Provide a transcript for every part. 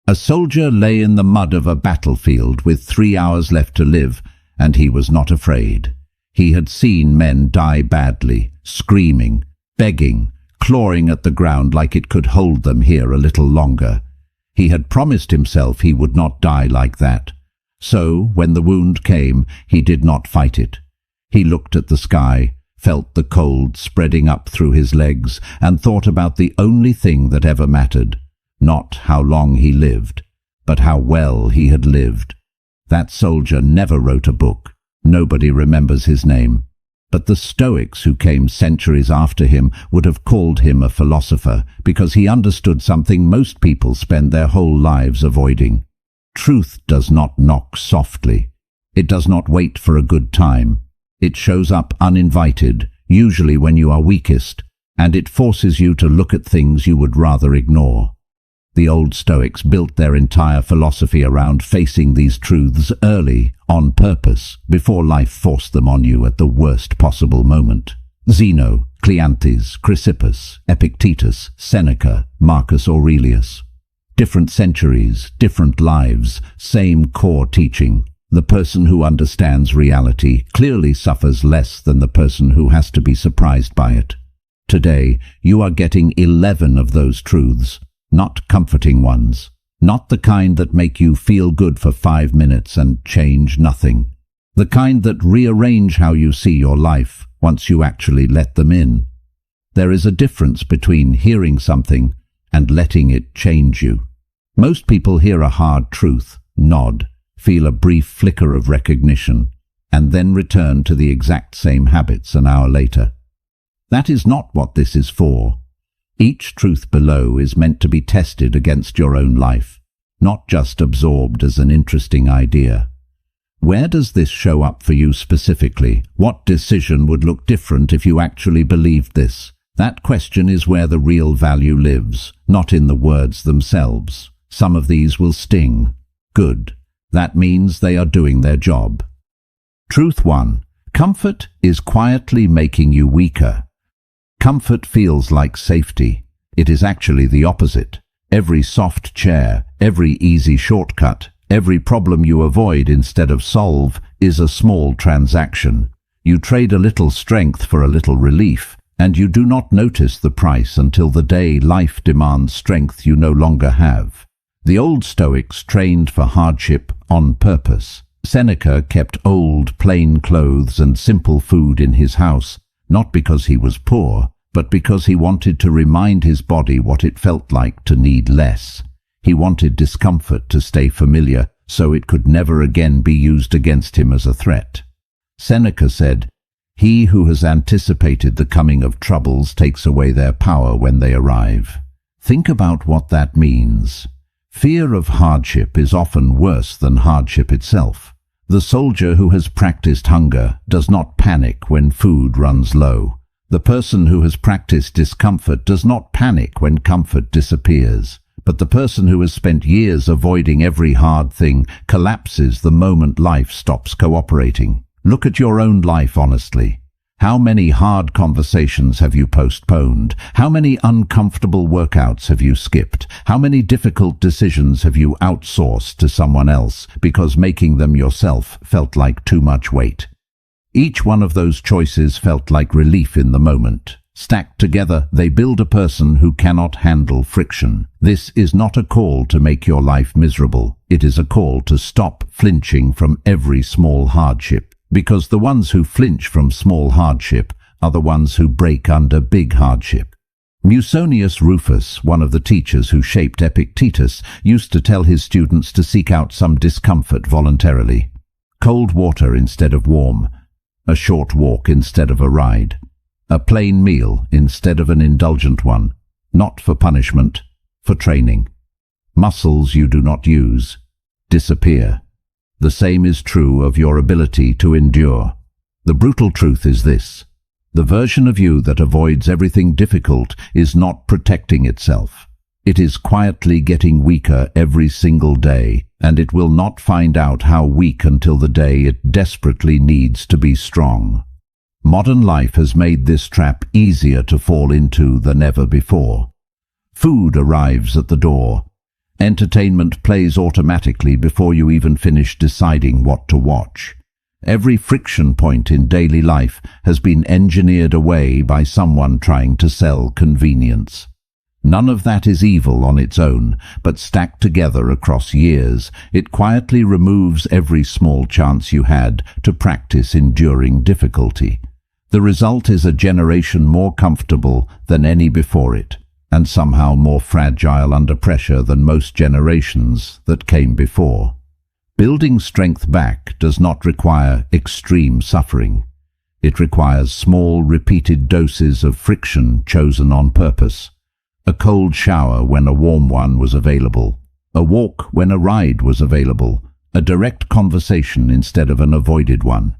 A soldier lay in the mud of a battlefield with 3 hours left to live, and he was not afraid. He had seen men die badly, screaming, begging, clawing at the ground like it could hold them here a little longer. He had promised himself he would not die like that. So, when the wound came, he did not fight it. He looked at the sky, felt the cold spreading up through his legs, and thought about the only thing that ever mattered. Not how long he lived, but how well he had lived. That soldier never wrote a book. Nobody remembers his name. But the Stoics who came centuries after him would have called him a philosopher, because he understood something most people spend their whole lives avoiding. Truth does not knock softly. It does not wait for a good time. It shows up uninvited, usually when you are weakest, and it forces you to look at things you would rather ignore. The old Stoics built their entire philosophy around facing these truths early, on purpose, before life forced them on you at the worst possible moment. Zeno, Cleanthes, Chrysippus, Epictetus, Seneca, Marcus Aurelius. Different centuries, different lives, same core teaching. The person who understands reality clearly suffers less than the person who has to be surprised by it. Today, you are getting 11 of those truths. Not comforting ones, not the kind that make you feel good for 5 minutes and change nothing. The kind that rearrange how you see your life once you actually let them in. There is a difference between hearing something and letting it change you. Most people hear a hard truth, nod, feel a brief flicker of recognition, and then return to the exact same habits an hour later. That is not what this is for. Each truth below is meant to be tested against your own life, not just absorbed as an interesting idea. Where does this show up for you specifically? What decision would look different if you actually believed this? That question is where the real value lives, not in the words themselves. Some of these will sting. Good. That means they are doing their job. Truth 1. Comfort is quietly making you weaker. Comfort feels like safety. It is actually the opposite. Every soft chair, every easy shortcut, every problem you avoid instead of solve is a small transaction. You trade a little strength for a little relief, and you do not notice the price until the day life demands strength you no longer have. The old Stoics trained for hardship on purpose. Seneca kept old, plain clothes and simple food in his house, not because he was poor, but because he wanted to remind his body what it felt like to need less. He wanted discomfort to stay familiar, so it could never again be used against him as a threat. Seneca said, "He who has anticipated the coming of troubles takes away their power when they arrive." Think about what that means. Fear of hardship is often worse than hardship itself. The soldier who has practiced hunger does not panic when food runs low. The person who has practiced discomfort does not panic when comfort disappears. But the person who has spent years avoiding every hard thing collapses the moment life stops cooperating. Look at your own life honestly. How many hard conversations have you postponed? How many uncomfortable workouts have you skipped? How many difficult decisions have you outsourced to someone else because making them yourself felt like too much weight? Each one of those choices felt like relief in the moment. Stacked together, they build a person who cannot handle friction. This is not a call to make your life miserable. It is a call to stop flinching from every small hardship. Because the ones who flinch from small hardship are the ones who break under big hardship. Musonius Rufus, one of the teachers who shaped Epictetus, used to tell his students to seek out some discomfort voluntarily. Cold water instead of warm, a short walk instead of a ride, a plain meal instead of an indulgent one, not for punishment, for training. Muscles you do not use disappear. The same is true of your ability to endure. The brutal truth is this: the version of you that avoids everything difficult is not protecting itself. It is quietly getting weaker every single day, and it will not find out how weak until the day it desperately needs to be strong. Modern life has made this trap easier to fall into than ever before. Food arrives at the door. Entertainment plays automatically before you even finish deciding what to watch. Every friction point in daily life has been engineered away by someone trying to sell convenience. None of that is evil on its own, but stacked together across years, it quietly removes every small chance you had to practice enduring difficulty. The result is a generation more comfortable than any before it, and somehow more fragile under pressure than most generations that came before. Building strength back does not require extreme suffering. It requires small, repeated doses of friction chosen on purpose. A cold shower when a warm one was available, a walk when a ride was available, a direct conversation instead of an avoided one.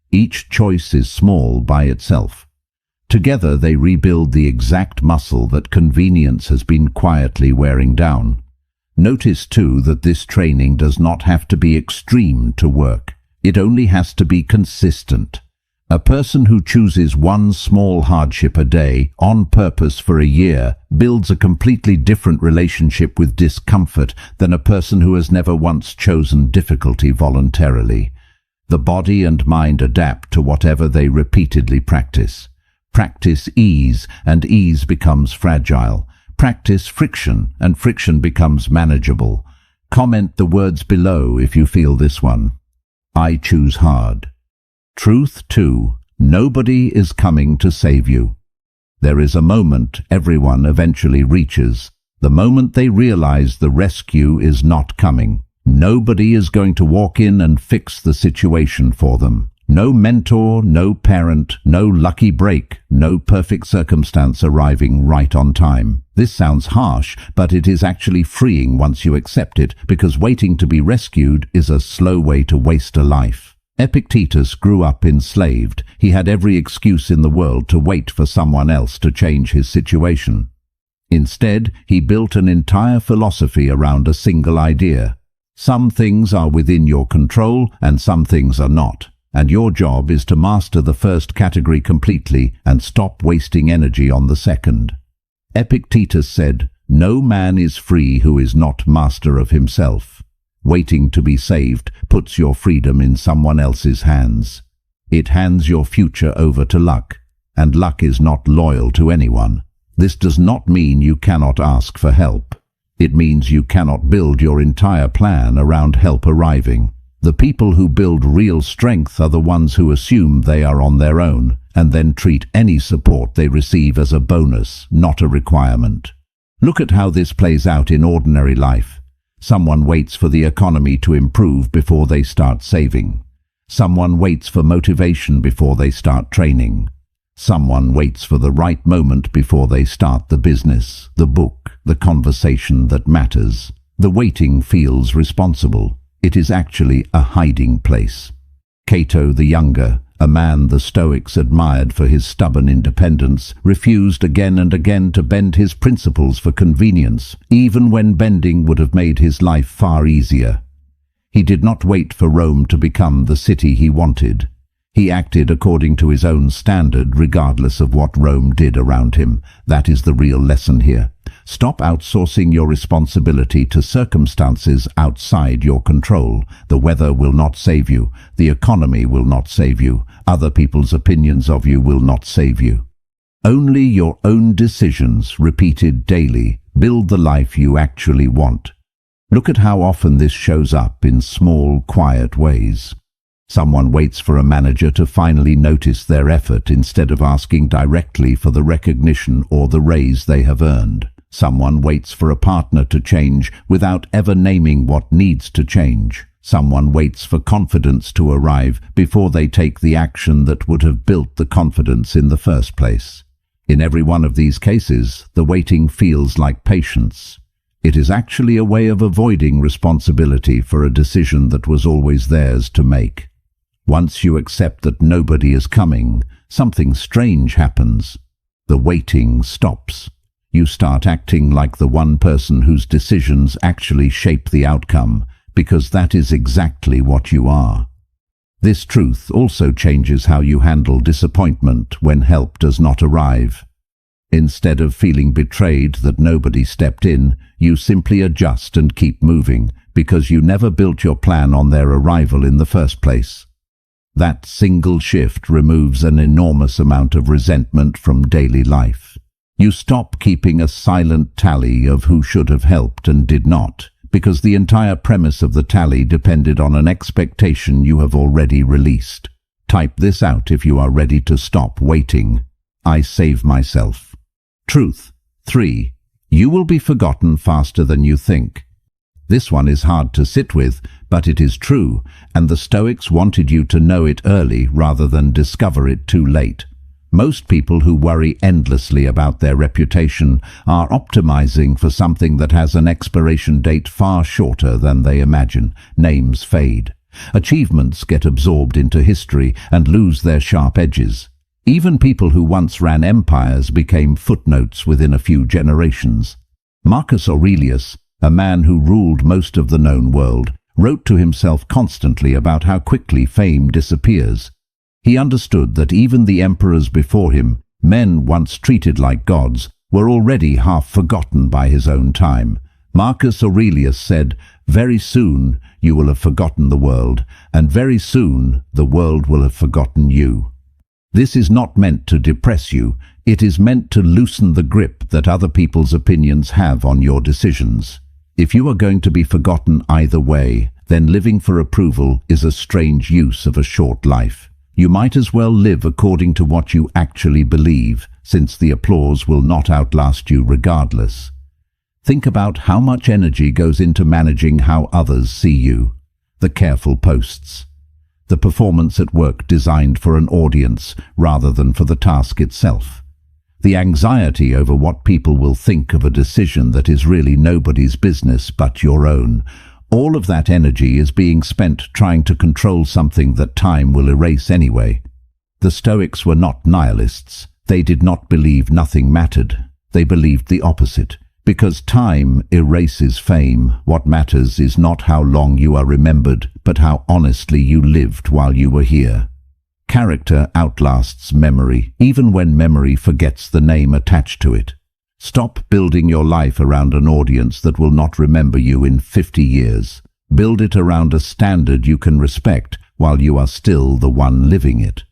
Each choice is small by itself. Together they rebuild the exact muscle that convenience has been quietly wearing down. Notice too that this training does not have to be extreme to work. It only has to be consistent. A person who chooses one small hardship a day on purpose for a year builds a completely different relationship with discomfort than a person who has never once chosen difficulty voluntarily. The body and mind adapt to whatever they repeatedly practice. Practice ease, and ease becomes fragile. Practice friction, and friction becomes manageable. Comment the words below if you feel this one. I choose hard. Truth 2. Nobody is coming to save you. There is a moment everyone eventually reaches, the moment they realize the rescue is not coming. Nobody is going to walk in and fix the situation for them. No mentor, no parent, no lucky break, no perfect circumstance arriving right on time. This sounds harsh, but it is actually freeing once you accept it, because waiting to be rescued is a slow way to waste a life. Epictetus grew up enslaved. He had every excuse in the world to wait for someone else to change his situation. Instead, he built an entire philosophy around a single idea. Some things are within your control and some things are not, and your job is to master the first category completely and stop wasting energy on the second. Epictetus said, "No man is free who is not master of himself." Waiting to be saved puts your freedom in someone else's hands. It hands your future over to luck, and luck is not loyal to anyone. This does not mean you cannot ask for help. It means you cannot build your entire plan around help arriving. The people who build real strength are the ones who assume they are on their own, and then treat any support they receive as a bonus, not a requirement. Look at how this plays out in ordinary life. Someone waits for the economy to improve before they start saving. Someone waits for motivation before they start training. Someone waits for the right moment before they start the business, the book, the conversation that matters. The waiting feels responsible. It is actually a hiding place. Cato the Younger, a man the Stoics admired for his stubborn independence, refused again and again to bend his principles for convenience, even when bending would have made his life far easier. He did not wait for Rome to become the city he wanted. He acted according to his own standard, regardless of what Rome did around him. That is the real lesson here. Stop outsourcing your responsibility to circumstances outside your control. The weather will not save you. The economy will not save you. Other people's opinions of you will not save you. Only your own decisions, repeated daily, build the life you actually want. Look at how often this shows up in small, quiet ways. Someone waits for a manager to finally notice their effort instead of asking directly for the recognition or the raise they have earned. Someone waits for a partner to change without ever naming what needs to change. Someone waits for confidence to arrive before they take the action that would have built the confidence in the first place. In every one of these cases, the waiting feels like patience. It is actually a way of avoiding responsibility for a decision that was always theirs to make. Once you accept that nobody is coming, something strange happens. The waiting stops. You start acting like the one person whose decisions actually shape the outcome, because that is exactly what you are. This truth also changes how you handle disappointment when help does not arrive. Instead of feeling betrayed that nobody stepped in, You simply adjust and keep moving, because you never built your plan on their arrival in the first place. That single shift removes an enormous amount of resentment from daily life. You stop keeping a silent tally of who should have helped and did not, because the entire premise of the tally depended on an expectation you have already released. Type this out if you are ready to stop waiting. I save myself. Truth. 3. You will be forgotten faster than you think. This one is hard to sit with, but it is true, and the Stoics wanted you to know it early rather than discover it too late. Most people who worry endlessly about their reputation are optimizing for something that has an expiration date far shorter than they imagine. Names fade. Achievements get absorbed into history and lose their sharp edges. Even people who once ran empires became footnotes within a few generations. Marcus Aurelius, a man who ruled most of the known world, wrote to himself constantly about how quickly fame disappears. He understood that even the emperors before him, men once treated like gods, were already half forgotten by his own time. Marcus Aurelius said, "Very soon you will have forgotten the world, and very soon the world will have forgotten you." This is not meant to depress you, it is meant to loosen the grip that other people's opinions have on your decisions. If you are going to be forgotten either way, then living for approval is a strange use of a short life. You might as well live according to what you actually believe, since the applause will not outlast you regardless. Think about how much energy goes into managing how others see you. The careful posts. The performance at work designed for an audience rather than for the task itself. The anxiety over what people will think of a decision that is really nobody's business but your own. All of that energy is being spent trying to control something that time will erase anyway. The Stoics were not nihilists. They did not believe nothing mattered. They believed the opposite. Because time erases fame, what matters is not how long you are remembered, but how honestly you lived while you were here. Character outlasts memory, even when memory forgets the name attached to it. Stop building your life around an audience that will not remember you in 50 years. Build it around a standard you can respect while you are still the one living it.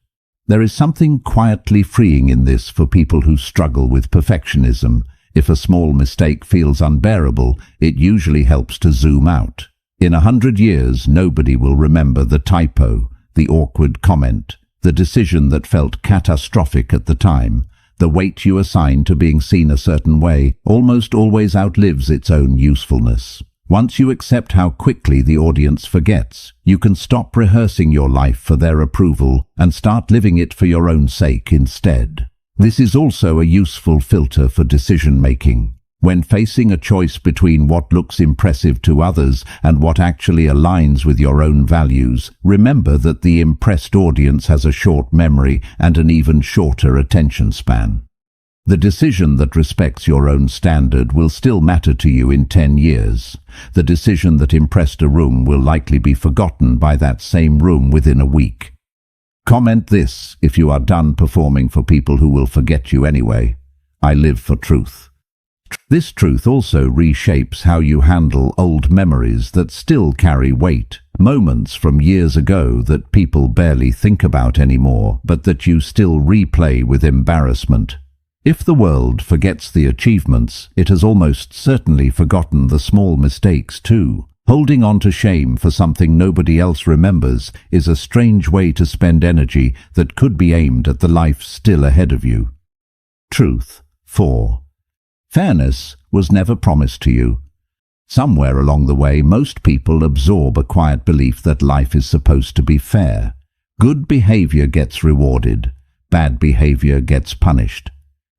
There is something quietly freeing in this for people who struggle with perfectionism. If a small mistake feels unbearable, it usually helps to zoom out. In 100 years, nobody will remember the typo, the awkward comment, the decision that felt catastrophic at the time. The weight you assign to being seen a certain way almost always outlives its own usefulness. Once you accept how quickly the audience forgets, you can stop rehearsing your life for their approval and start living it for your own sake instead. This is also a useful filter for decision-making. When facing a choice between what looks impressive to others and what actually aligns with your own values, remember that the impressed audience has a short memory and an even shorter attention span. The decision that respects your own standard will still matter to you in 10 years. The decision that impressed a room will likely be forgotten by that same room within a week. Comment this if you are done performing for people who will forget you anyway. I live for truth. This truth also reshapes how you handle old memories that still carry weight, moments from years ago that people barely think about anymore, but that you still replay with embarrassment. If the world forgets the achievements, it has almost certainly forgotten the small mistakes too. Holding on to shame for something nobody else remembers is a strange way to spend energy that could be aimed at the life still ahead of you. Truth. 4. Fairness was never promised to you. Somewhere along the way, most people absorb a quiet belief that life is supposed to be fair. Good behavior gets rewarded. Bad behavior gets punished.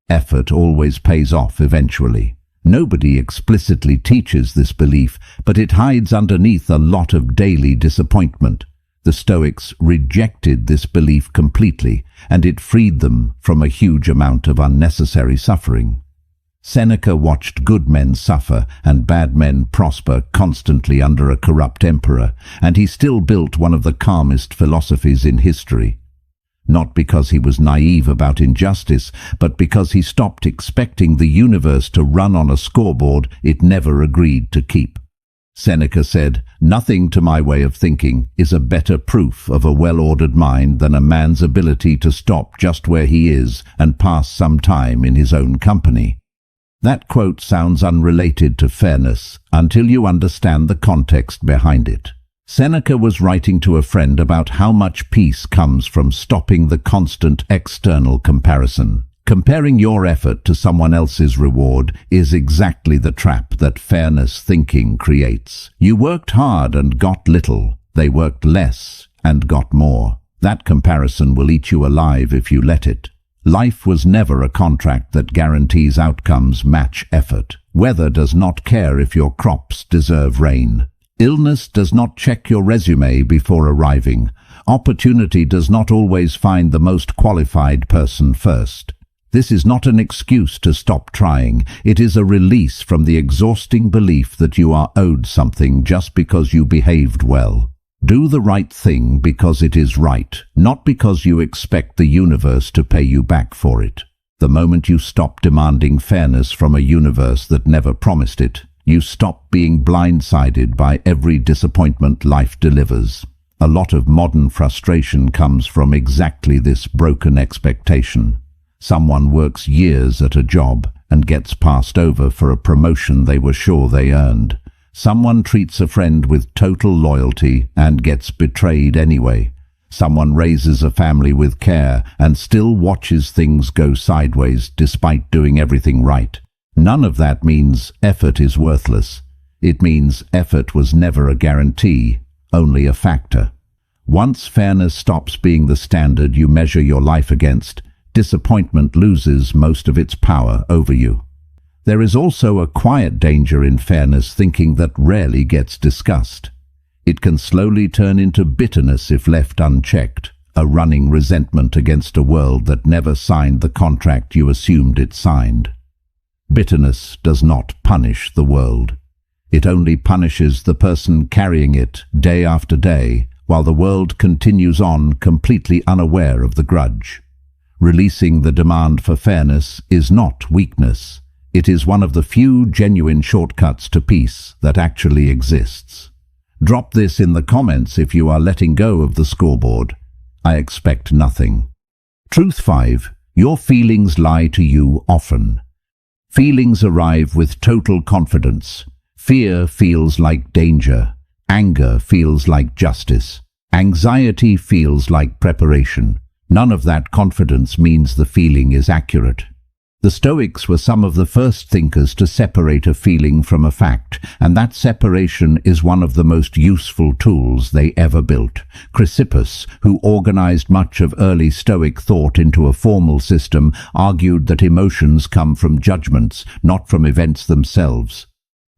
Effort always pays off eventually. Nobody explicitly teaches this belief, but it hides underneath a lot of daily disappointment. The Stoics rejected this belief completely, and it freed them from a huge amount of unnecessary suffering. Seneca watched good men suffer and bad men prosper constantly under a corrupt emperor, and he still built one of the calmest philosophies in history. not because he was naive about injustice, but because he stopped expecting the universe to run on a scoreboard it never agreed to keep. Seneca said, "Nothing to my way of thinking is a better proof of a well-ordered mind than a man's ability to stop just where he is and pass some time in his own company." That quote sounds unrelated to fairness until you understand the context behind it. Seneca was writing to a friend about how much peace comes from stopping the constant external comparison. Comparing your effort to someone else's reward is exactly the trap that fairness thinking creates. You worked hard and got little. They worked less and got more. That comparison will eat you alive if you let it. Life was never a contract that guarantees outcomes match effort. Weather does not care if your crops deserve rain. Illness does not check your resume before arriving. Opportunity does not always find the most qualified person first. This is not an excuse to stop trying. It is a release from the exhausting belief that you are owed something just because you behaved well. Do the right thing because it is right, not because you expect the universe to pay you back for it. The moment you stop demanding fairness from a universe that never promised it, you stop being blindsided by every disappointment life delivers. A lot of modern frustration comes from exactly this broken expectation. Someone works years at a job and gets passed over for a promotion they were sure they earned. Someone treats a friend with total loyalty and gets betrayed anyway. Someone raises a family with care and still watches things go sideways despite doing everything right. None of that means effort is worthless. It means effort was never a guarantee, only a factor. Once fairness stops being the standard you measure your life against, disappointment loses most of its power over you. There is also a quiet danger in fairness thinking that rarely gets discussed. It can slowly turn into bitterness if left unchecked, a running resentment against a world that never signed the contract you assumed it signed. Bitterness does not punish the world. It only punishes the person carrying it day after day, while the world continues on completely unaware of the grudge. Releasing the demand for fairness is not weakness. It is one of the few genuine shortcuts to peace that actually exists. Drop this in the comments if you are letting go of the scoreboard. I expect nothing. Truth 5. Your feelings lie to you often. Feelings arrive with total confidence. Fear feels like danger. Anger feels like justice. Anxiety feels like preparation. None of that confidence means the feeling is accurate. The Stoics were some of the first thinkers to separate a feeling from a fact, and that separation is one of the most useful tools they ever built. Chrysippus, who organized much of early Stoic thought into a formal system, argued that emotions come from judgments, not from events themselves.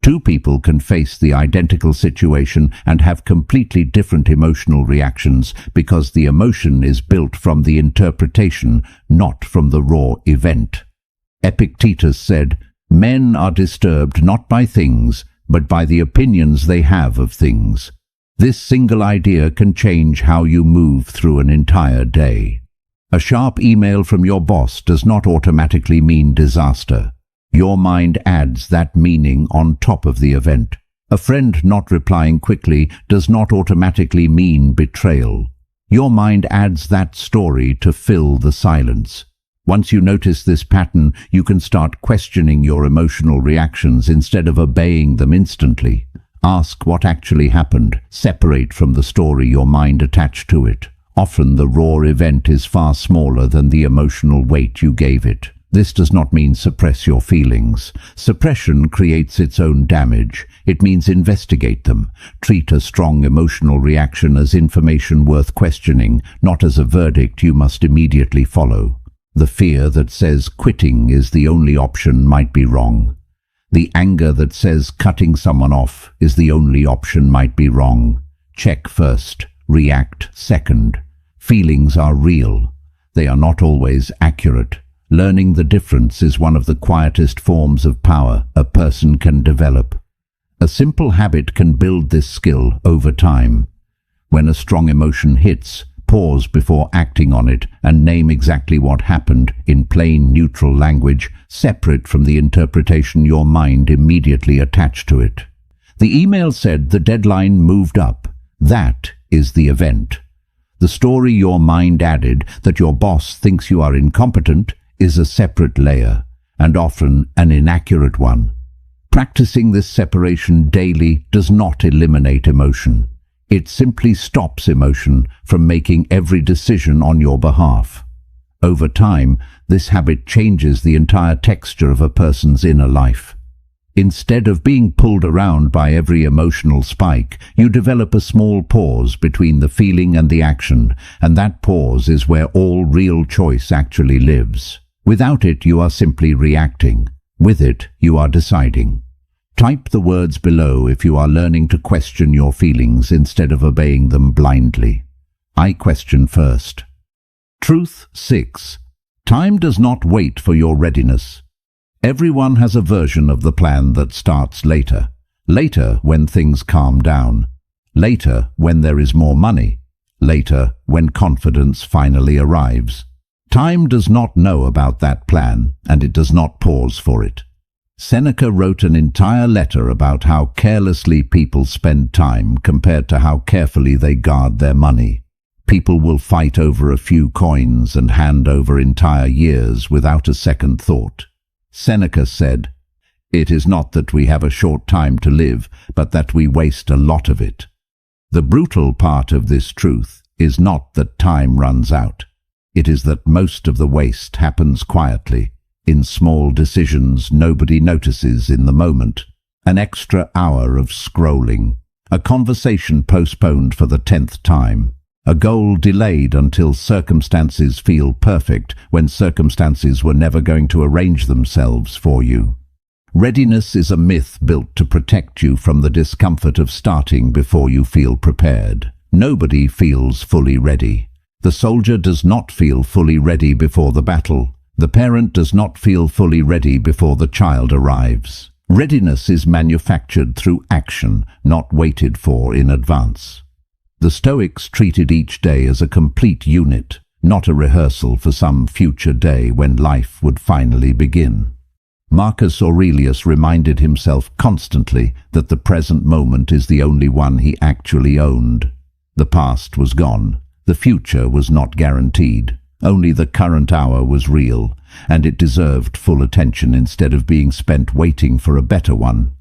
Two people can face the identical situation and have completely different emotional reactions because the emotion is built from the interpretation, not from the raw event. Epictetus said, "Men are disturbed not by things, but by the opinions they have of things." This single idea can change how you move through an entire day. A sharp email from your boss does not automatically mean disaster. Your mind adds that meaning on top of the event. A friend not replying quickly does not automatically mean betrayal. Your mind adds that story to fill the silence. Once you notice this pattern, you can start questioning your emotional reactions instead of obeying them instantly. Ask what actually happened. Separate from the story your mind attached to it. Often the raw event is far smaller than the emotional weight you gave it. This does not mean suppress your feelings. Suppression creates its own damage. It means investigate them. Treat a strong emotional reaction as information worth questioning, not as a verdict you must immediately follow. The fear that says quitting is the only option might be wrong. The anger that says cutting someone off is the only option might be wrong. Check first, react second. Feelings are real. They are not always accurate. Learning the difference is one of the quietest forms of power a person can develop. A simple habit can build this skill over time. When a strong emotion hits, pause before acting on it and name exactly what happened in plain, neutral language, separate from the interpretation your mind immediately attached to it. The email said the deadline moved up. That is the event. The story your mind added, that your boss thinks you are incompetent, is a separate layer, and often an inaccurate one. Practicing this separation daily does not eliminate emotion. It simply stops emotion from making every decision on your behalf. Over time, this habit changes the entire texture of a person's inner life. Instead of being pulled around by every emotional spike, you develop a small pause between the feeling and the action, and that pause is where all real choice actually lives. Without it, you are simply reacting. With it, you are deciding. Type the words below if you are learning to question your feelings instead of obeying them blindly. I question first. Truth 6. Time does not wait for your readiness. Everyone has a version of the plan that starts later. Later when things calm down. Later when there is more money. Later when confidence finally arrives. Time does not know about that plan, and it does not pause for it. Seneca wrote an entire letter about how carelessly people spend time compared to how carefully they guard their money. People will fight over a few coins and hand over entire years without a second thought. Seneca said, "It is not that we have a short time to live, but that we waste a lot of it." The brutal part of this truth is not that time runs out. It is that most of the waste happens quietly, in small decisions nobody notices in the moment. An extra hour of scrolling, a conversation postponed for the 10th time, a goal delayed until circumstances feel perfect when circumstances were never going to arrange themselves for you. Readiness is a myth built to protect you from the discomfort of starting before you feel prepared. Nobody feels fully ready. The soldier does not feel fully ready before the battle. The parent does not feel fully ready before the child arrives. Readiness is manufactured through action, not waited for in advance. The Stoics treated each day as a complete unit, not a rehearsal for some future day when life would finally begin. Marcus Aurelius reminded himself constantly that the present moment is the only one he actually owned. The past was gone. The future was not guaranteed. Only the current hour was real, and it deserved full attention instead of being spent waiting for a better one.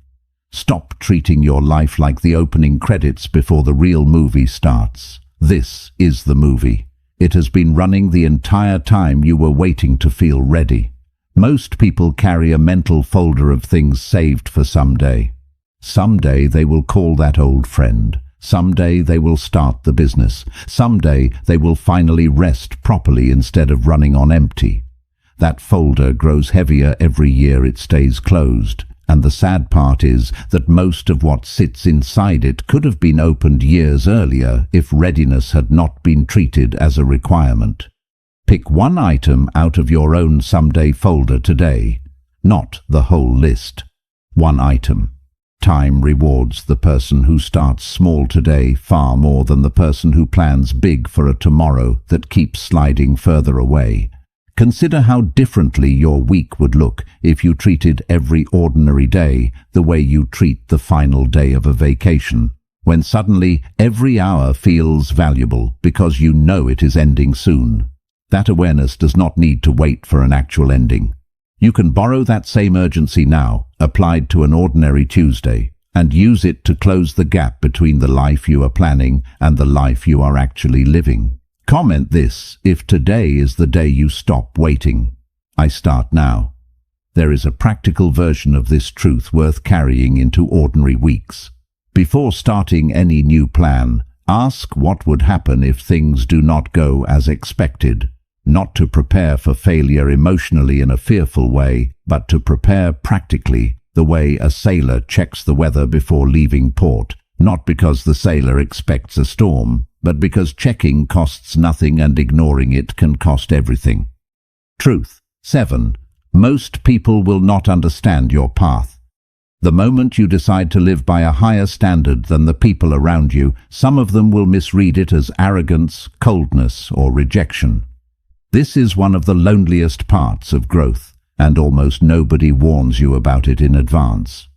Stop treating your life like the opening credits before the real movie starts. This is the movie. It has been running the entire time you were waiting to feel ready. Most people carry a mental folder of things saved for someday. Someday they will call that old friend. Someday they will start the business. Someday they will finally rest properly instead of running on empty. That folder grows heavier every year it stays closed, and the sad part is that most of what sits inside it could have been opened years earlier if readiness had not been treated as a requirement. Pick one item out of your own someday folder today, not the whole list. One item. Time rewards the person who starts small today far more than the person who plans big for a tomorrow that keeps sliding further away. Consider how differently your week would look if you treated every ordinary day the way you treat the final day of a vacation, when suddenly every hour feels valuable because you know it is ending soon. That awareness does not need to wait for an actual ending. You can borrow that same urgency now, applied to an ordinary Tuesday, and use it to close the gap between the life you are planning and the life you are actually living. Comment this if today is the day you stop waiting. I start now. There is a practical version of this truth worth carrying into ordinary weeks. Before starting any new plan, ask what would happen if things do not go as expected. Not to prepare for failure emotionally in a fearful way, but to prepare practically, the way a sailor checks the weather before leaving port, not because the sailor expects a storm, but because checking costs nothing and ignoring it can cost everything. Truth 7. Most people will not understand your path. The moment you decide to live by a higher standard than the people around you, some of them will misread it as arrogance, coldness, or rejection. This is one of the loneliest parts of growth, and almost nobody warns you about it in advance.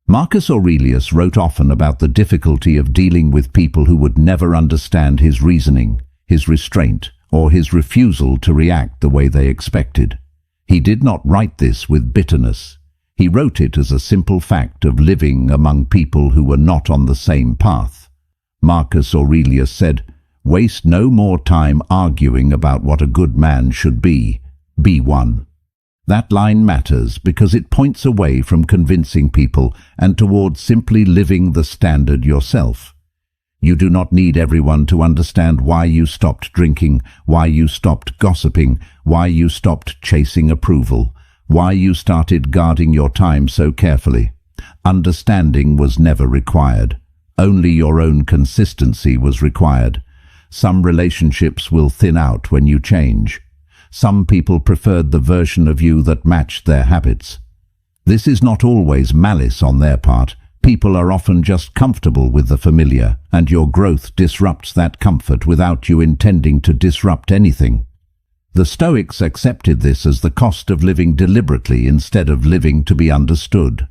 Marcus Aurelius wrote often about the difficulty of dealing with people who would never understand his reasoning, his restraint, or his refusal to react the way they expected. He did not write this with bitterness. He wrote it as a simple fact of living among people who were not on the same path. Marcus Aurelius said, "Waste no more time arguing about what a good man should be. Be one." That line matters because it points away from convincing people and towards simply living the standard yourself. You do not need everyone to understand why you stopped drinking, why you stopped gossiping, why you stopped chasing approval, why you started guarding your time so carefully. Understanding was never required. Only your own consistency was required. Some relationships will thin out when you change. Some people preferred the version of you that matched their habits. This is not always malice on their part. People are often just comfortable with the familiar, and your growth disrupts that comfort without you intending to disrupt anything. The Stoics accepted this as the cost of living deliberately instead of living to be understood.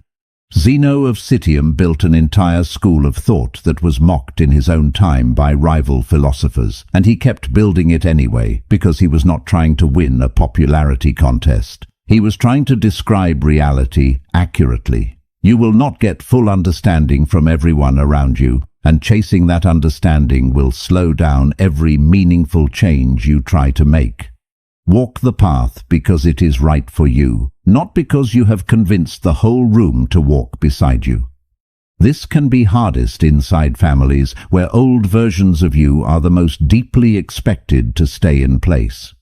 Zeno of Citium built an entire school of thought that was mocked in his own time by rival philosophers, and he kept building it anyway because he was not trying to win a popularity contest. He was trying to describe reality accurately. You will not get full understanding from everyone around you, and chasing that understanding will slow down every meaningful change you try to make. Walk the path because it is right for you, not because you have convinced the whole room to walk beside you. This can be hardest inside families where old versions of you are the most deeply expected to stay in place.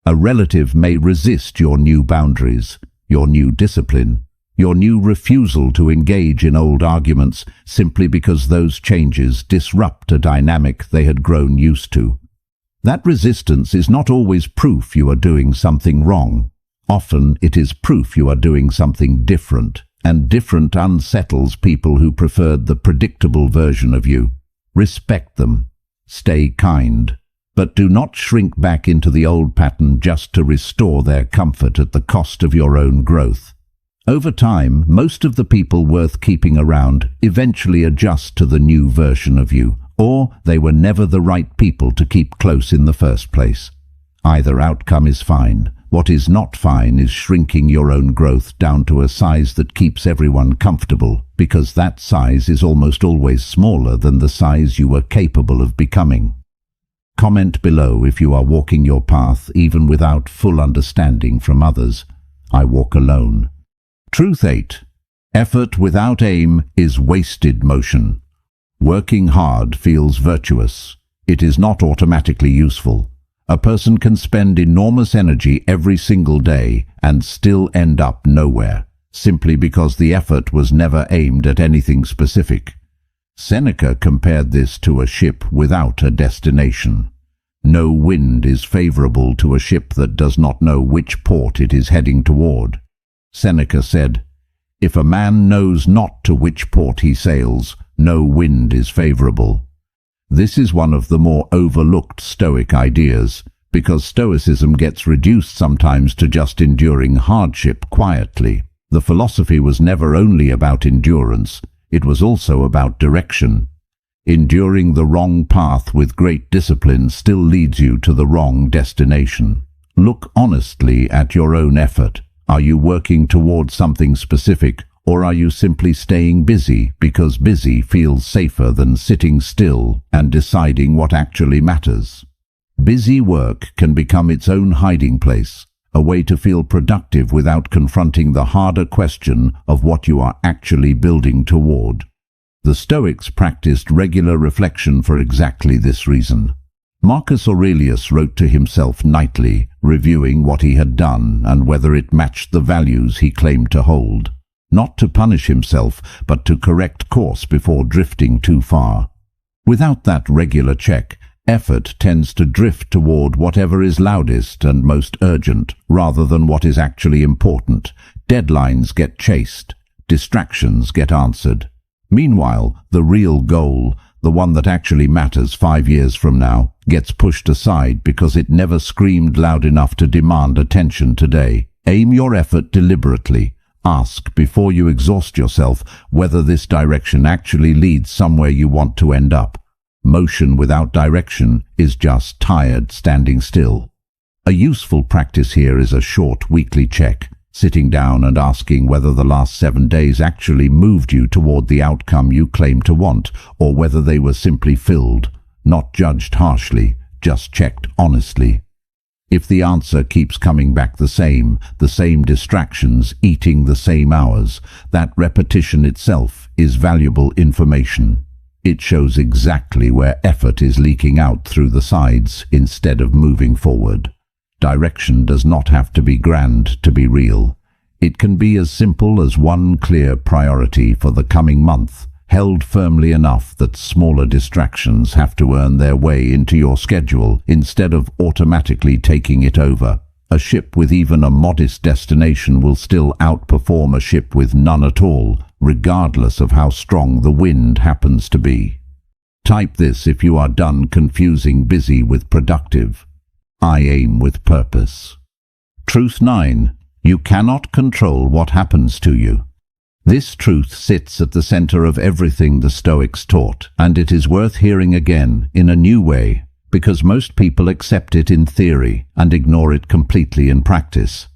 A relative may resist your new boundaries, your new discipline, your new refusal to engage in old arguments simply because those changes disrupt a dynamic they had grown used to. That resistance is not always proof you are doing something wrong. Often it is proof you are doing something different, and different unsettles people who preferred the predictable version of you. Respect them. Stay kind. But do not shrink back into the old pattern just to restore their comfort at the cost of your own growth. Over time, most of the people worth keeping around eventually adjust to the new version of you, or they were never the right people to keep close in the first place. Either outcome is fine. What is not fine is shrinking your own growth down to a size that keeps everyone comfortable, because that size is almost always smaller than the size you were capable of becoming. Comment below if you are walking your path even without full understanding from others. I walk alone. Truth 8. Effort without aim is wasted motion. Working hard feels virtuous. It is not automatically useful. A person can spend enormous energy every single day and still end up nowhere, simply because the effort was never aimed at anything specific. Seneca compared this to a ship without a destination. No wind is favorable to a ship that does not know which port it is heading toward. Seneca said, "If a man knows not to which port he sails, no wind is favorable." This is one of the more overlooked Stoic ideas, because Stoicism gets reduced sometimes to just enduring hardship quietly. The philosophy was never only about endurance, it was also about direction. Enduring the wrong path with great discipline still leads you to the wrong destination. Look honestly at your own effort. Are you working towards something specific, or are you simply staying busy because busy feels safer than sitting still and deciding what actually matters? Busy work can become its own hiding place, a way to feel productive without confronting the harder question of what you are actually building toward. The Stoics practiced regular reflection for exactly this reason. Marcus Aurelius wrote to himself nightly, reviewing what he had done and whether it matched the values he claimed to hold. Not to punish himself, but to correct course before drifting too far. Without that regular check, effort tends to drift toward whatever is loudest and most urgent, rather than what is actually important. Deadlines get chased. Distractions get answered. Meanwhile, the real goal, the one that actually matters 5 years from now, gets pushed aside because it never screamed loud enough to demand attention today. Aim your effort deliberately. Ask, before you exhaust yourself, whether this direction actually leads somewhere you want to end up. Motion without direction is just tired standing still. A useful practice here is a short weekly check, sitting down and asking whether the last 7 days actually moved you toward the outcome you claim to want, or whether they were simply filled, not judged harshly, just checked honestly. If the answer keeps coming back the same distractions, eating the same hours, that repetition itself is valuable information. It shows exactly where effort is leaking out through the sides instead of moving forward. Direction does not have to be grand to be real. It can be as simple as one clear priority for the coming month, held firmly enough that smaller distractions have to earn their way into your schedule instead of automatically taking it over. A ship with even a modest destination will still outperform a ship with none at all, regardless of how strong the wind happens to be. Type this if you are done confusing busy with productive. I aim with purpose. Truth 9. You cannot control what happens to you. This truth sits at the center of everything the Stoics taught, and it is worth hearing again in a new way, because most people accept it in theory and ignore it completely in practice.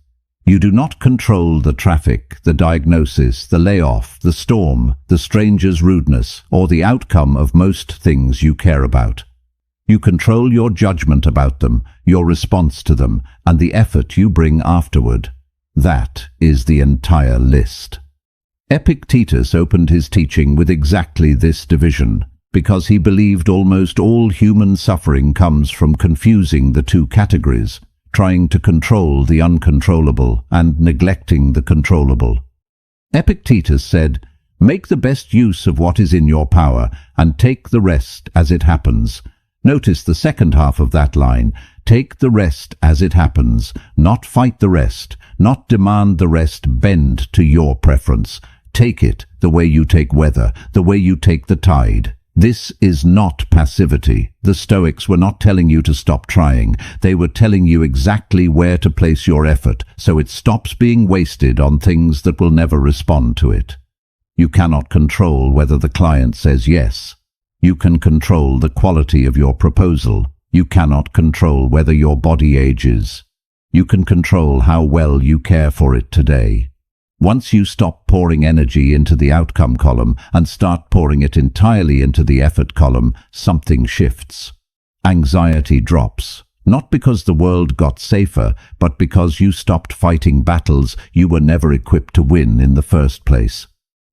You do not control the traffic, the diagnosis, the layoff, the storm, the stranger's rudeness, or the outcome of most things you care about. You control your judgment about them, your response to them, and the effort you bring afterward. That is the entire list. Epictetus opened his teaching with exactly this division, because he believed almost all human suffering comes from confusing the two categories, trying to control the uncontrollable and neglecting the controllable. Epictetus said, "Make the best use of what is in your power, and take the rest as it happens." Notice the second half of that line. Take the rest as it happens, not fight the rest, not demand the rest bend to your preference. Take it the way you take weather, the way you take the tide. This is not passivity. The Stoics were not telling you to stop trying. They were telling you exactly where to place your effort, so it stops being wasted on things that will never respond to it. You cannot control whether the client says yes. You can control the quality of your proposal. You cannot control whether your body ages. You can control how well you care for it today. Once you stop pouring energy into the outcome column and start pouring it entirely into the effort column, something shifts. Anxiety drops, not because the world got safer, but because you stopped fighting battles you were never equipped to win in the first place.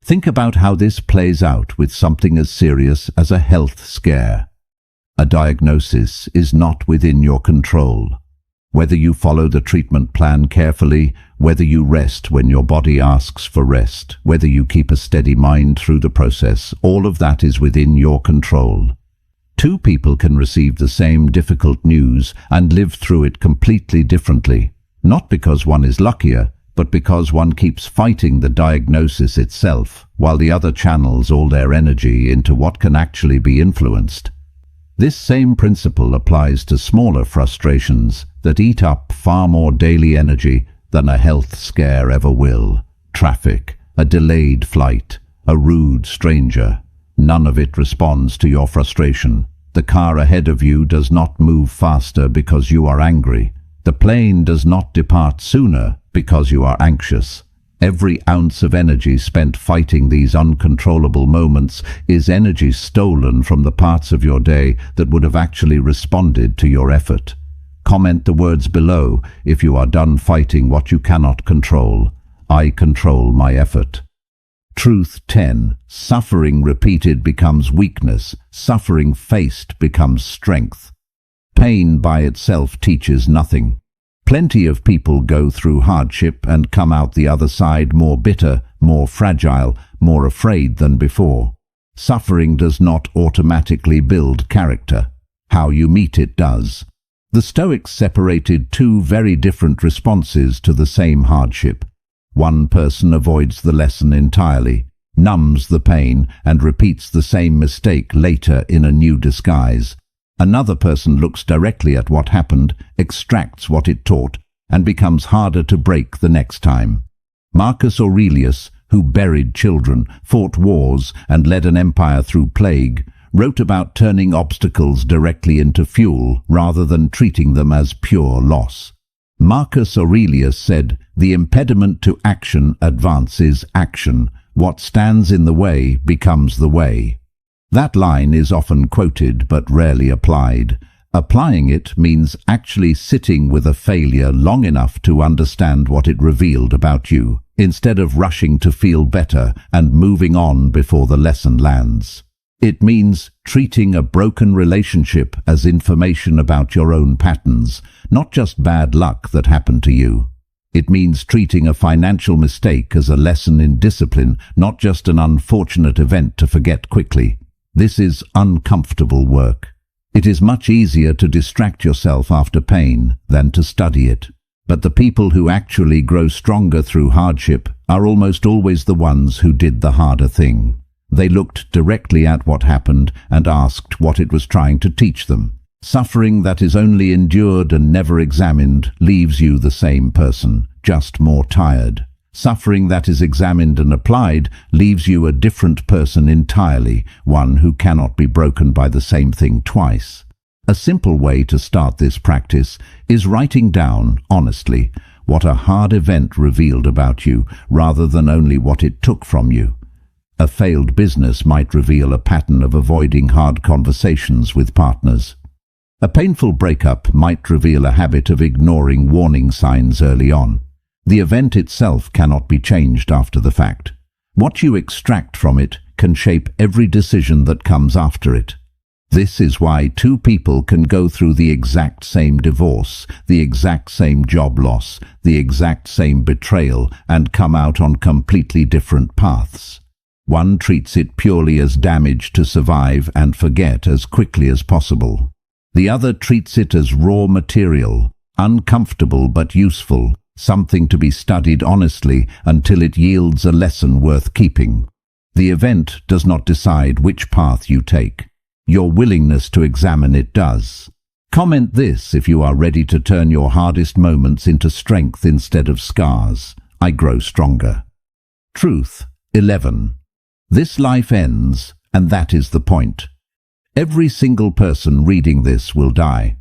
Think about how this plays out with something as serious as a health scare. A diagnosis is not within your control. Whether you follow the treatment plan carefully, whether you rest when your body asks for rest, whether you keep a steady mind through the process, all of that is within your control. Two people can receive the same difficult news and live through it completely differently, not because one is luckier, but because one keeps fighting the diagnosis itself, while the other channels all their energy into what can actually be influenced. This same principle applies to smaller frustrations that eat up far more daily energy than a health scare ever will. Traffic, a delayed flight, a rude stranger. None of it responds to your frustration. The car ahead of you does not move faster because you are angry. The plane does not depart sooner because you are anxious. Every ounce of energy spent fighting these uncontrollable moments is energy stolen from the parts of your day that would have actually responded to your effort. Comment the words below if you are done fighting what you cannot control. I control my effort. Truth 10. Suffering repeated becomes weakness. Suffering faced becomes strength. Pain by itself teaches nothing. Plenty of people go through hardship and come out the other side more bitter, more fragile, more afraid than before. Suffering does not automatically build character. How you meet it does. The Stoics separated two very different responses to the same hardship. One person avoids the lesson entirely, numbs the pain, and repeats the same mistake later in a new disguise. Another person looks directly at what happened, extracts what it taught, and becomes harder to break the next time. Marcus Aurelius, who buried children, fought wars, and led an empire through plague, wrote about turning obstacles directly into fuel rather than treating them as pure loss. Marcus Aurelius said, "The impediment to action advances action. What stands in the way becomes the way." That line is often quoted but rarely applied. Applying it means actually sitting with a failure long enough to understand what it revealed about you, instead of rushing to feel better and moving on before the lesson lands. It means treating a broken relationship as information about your own patterns, not just bad luck that happened to you. It means treating a financial mistake as a lesson in discipline, not just an unfortunate event to forget quickly. This is uncomfortable work. It is much easier to distract yourself after pain than to study it. But the people who actually grow stronger through hardship are almost always the ones who did the harder thing. They looked directly at what happened and asked what it was trying to teach them. Suffering that is only endured and never examined leaves you the same person, just more tired. Suffering that is examined and applied leaves you a different person entirely, one who cannot be broken by the same thing twice. A simple way to start this practice is writing down, honestly, what a hard event revealed about you, rather than only what it took from you. A failed business might reveal a pattern of avoiding hard conversations with partners. A painful breakup might reveal a habit of ignoring warning signs early on. The event itself cannot be changed after the fact. What you extract from it can shape every decision that comes after it. This is why two people can go through the exact same divorce, the exact same job loss, the exact same betrayal, and come out on completely different paths. One treats it purely as damage to survive and forget as quickly as possible. The other treats it as raw material, uncomfortable but useful, something to be studied honestly until it yields a lesson worth keeping. The event does not decide which path you take. Your willingness to examine it does. Comment this if you are ready to turn your hardest moments into strength instead of scars. I grow stronger. Truth 11. This life ends, and that is the point. Every single person reading this will die.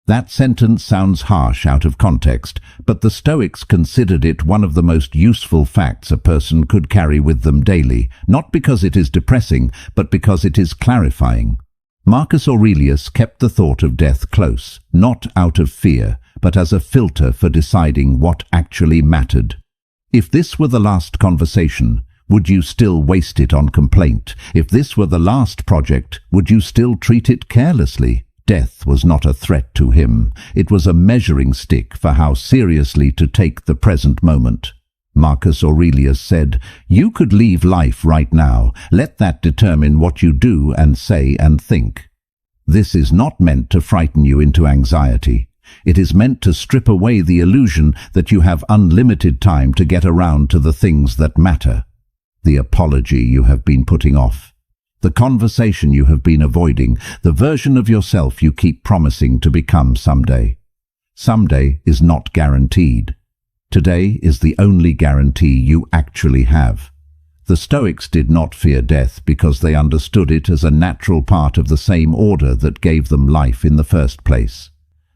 That sentence sounds harsh out of context, but the Stoics considered it one of the most useful facts a person could carry with them daily, not because it is depressing, but because it is clarifying. Marcus Aurelius kept the thought of death close, not out of fear, but as a filter for deciding what actually mattered. If this were the last conversation, would you still waste it on complaint? If this were the last project, would you still treat it carelessly? Death was not a threat to him. It was a measuring stick for how seriously to take the present moment. Marcus Aurelius said, "You could leave life right now. Let that determine what you do and say and think." This is not meant to frighten you into anxiety. It is meant to strip away the illusion that you have unlimited time to get around to the things that matter. The apology you have been putting off. The conversation you have been avoiding, the version of yourself you keep promising to become someday. Someday is not guaranteed. Today is the only guarantee you actually have. The Stoics did not fear death because they understood it as a natural part of the same order that gave them life in the first place.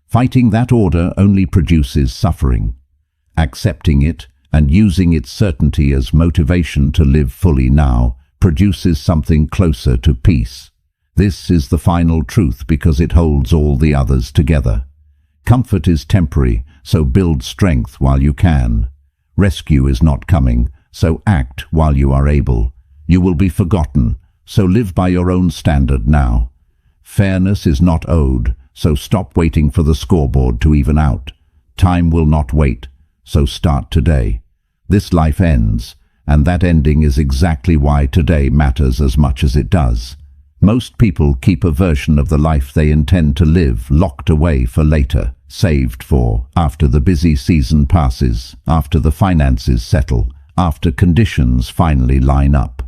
Fighting that order only produces suffering. Accepting it and using its certainty as motivation to live fully now produces something closer to peace. This is the final truth because it holds all the others together. Comfort is temporary, so build strength while you can. Rescue is not coming, so act while you are able. You will be forgotten, so live by your own standard now. Fairness is not owed, so stop waiting for the scoreboard to even out. Time will not wait, so start today. This life ends, and that ending is exactly why today matters as much as it does. Most people keep a version of the life they intend to live locked away for later, saved for after the busy season passes, after the finances settle, after conditions finally line up.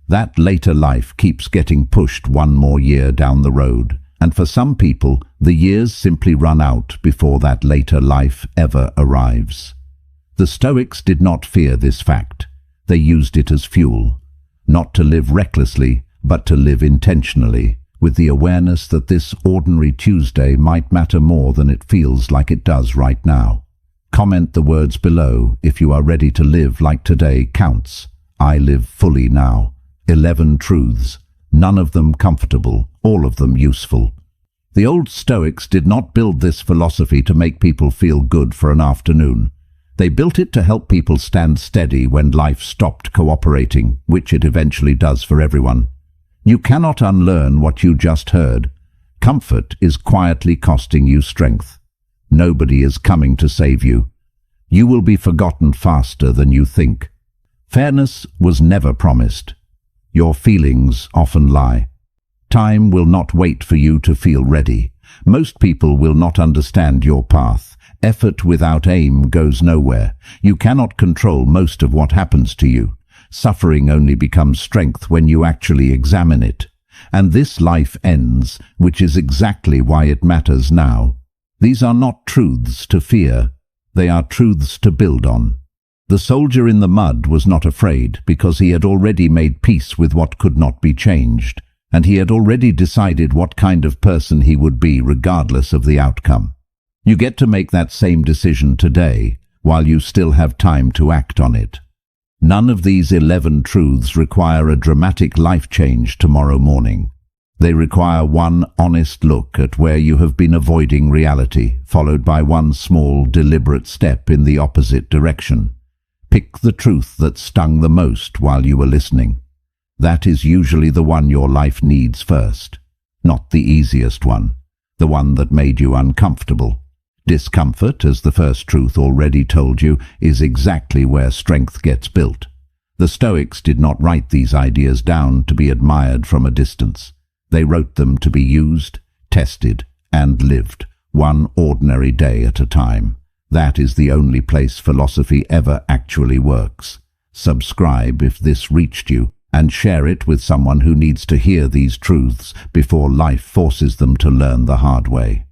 That later life keeps getting pushed one more year down the road, and for some people, the years simply run out before that later life ever arrives. The Stoics did not fear this fact. They used it as fuel, not to live recklessly, but to live intentionally, with the awareness that this ordinary Tuesday might matter more than it feels like it does right now. Comment the words below if you are ready to live like today counts. I live fully now. 11 truths, none of them comfortable, all of them useful. The old Stoics did not build this philosophy to make people feel good for an afternoon. They built it to help people stand steady when life stopped cooperating, which it eventually does for everyone. You cannot unlearn what you just heard. Comfort is quietly costing you strength. Nobody is coming to save you. You will be forgotten faster than you think. Fairness was never promised. Your feelings often lie. Time will not wait for you to feel ready. Most people will not understand your path. Effort without aim goes nowhere. You cannot control most of what happens to you. Suffering only becomes strength when you actually examine it. And this life ends, which is exactly why it matters now. These are not truths to fear. They are truths to build on. The soldier in the mud was not afraid because he had already made peace with what could not be changed, and he had already decided what kind of person he would be regardless of the outcome. You get to make that same decision today, while you still have time to act on it. None of these 11 truths require a dramatic life change tomorrow morning. They require one honest look at where you have been avoiding reality, followed by one small, deliberate step in the opposite direction. Pick the truth that stung the most while you were listening. That is usually the one your life needs first. Not the easiest one. The one that made you uncomfortable. Discomfort, as the first truth already told you, is exactly where strength gets built. The Stoics did not write these ideas down to be admired from a distance. They wrote them to be used, tested, and lived, one ordinary day at a time. That is the only place philosophy ever actually works. Subscribe if this reached you, and share it with someone who needs to hear these truths before life forces them to learn the hard way.